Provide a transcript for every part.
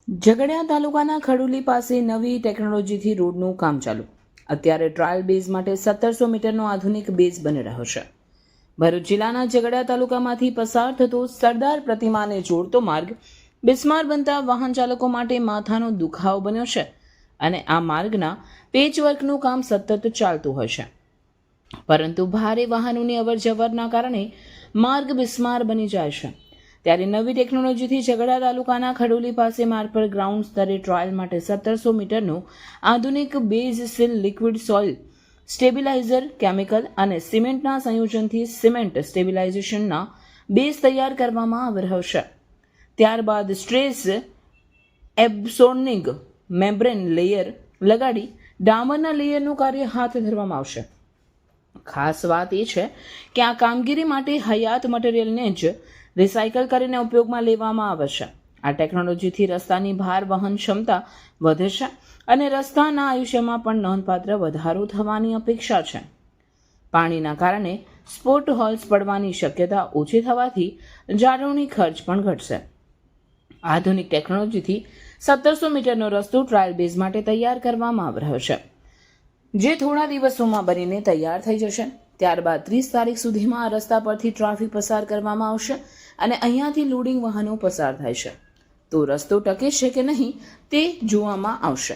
ઝઘડિયા તાલુકાના ખડુલી પાસે નવી ટેકનોલોજીથી રોડનું કામ ચાલુ. અત્યારે ટ્રાયલ બેઝ માટે 1700 મીટરનો આધુનિક બેઝ બની રહ્યો છે. ભરૂચ જિલ્લાના ઝઘડિયા તાલુકામાંથી પસાર થતો સરદાર પ્રતિમાને જોડતો માર્ગ બિસ્માર બનતા વાહન ચાલકો માટે માથાનો દુખાવો બન્યો છે અને આ માર્ગના પેચવર્કનું કામ સતત ચાલતું હોય છે. પરંતુ ભારે વાહનોની અવરજવરના કારણે માર્ગ બિસ્માર બની જાય છે. ત્યારે નવી ટેકનોલોજીથી ઝઘડિયા તાલુકાના ખડોલી પાસે માર્ગ પર ગ્રાઉન્ડ સ્તરે ટ્રાયલ માટે 1700 મીટરનો આધુનિક base seal liquid soil stabiliser chemical અને સિમેન્ટના સંયોજનથી સિમેન્ટ સ્ટેબિલાઇઝેશનના બેઝ તૈયાર કરવામાં આવી રહ્યો છે. ત્યારબાદ સ્ટ્રેસ એબ્સોર્બિંગ મેમ્બ્રેન લેયર લગાડી ડામરના લેયરનું કાર્ય હાથ ધરવામાં આવશે. ખાસ વાત એ છે કે આ કામગીરી માટે હયાત મટીરિયલને જ રિસાયકલ કરીને ઉપયોગમાં લેવામાં આવે છે. આ ટેકનોલોજીથી રસ્તાની ભાર વહન ક્ષમતા વધે છે અને રસ્તાના આયુષ્યમાં પણ નોંધપાત્ર વધારો થવાની અપેક્ષા છે. પાણીના કારણે સ્પોટ હોલ્સ પડવાની શક્યતા ઓછી થવાથી જાળવણી ખર્ચ પણ ઘટશે. આધુનિક ટેકનોલોજીથી 1700 મીટરનો રસ્તો ટ્રાયલ બેઝ માટે તૈયાર કરવામાં આવી રહ્યો છે, જે થોડા દિવસોમાં બનીને તૈયાર થઈ જશે. ત્યારબાદ 30 તારીખ સુધીમાં આ રસ્તા પરથી ટ્રાફિક પસાર કરવામાં આવશે અને અહીંયાથી લોડિંગ વાહનો પસાર થાય છે. તો રસ્તો ટકે છે કે નહીં તે જોવામાં આવશે.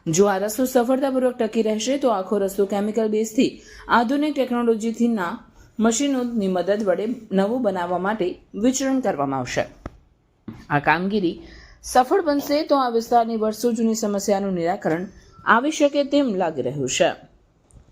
જો આ રસ્તો સફળતાપૂર્વક ટકી રહેશે તો આખો રસ્તો કેમિકલ બેઝથી આધુનિક ટેકનોલોજીથીના મશીનોની મદદ વડે નવું બનાવવા માટે વિચરણ કરવામાં આવશે. આ કામગીરી સફળ બનશે તો આ વિસ્તારની વર્ષો જૂની સમસ્યાનું નિરાકરણ આવી શકે તેમ લાગી રહ્યું છે.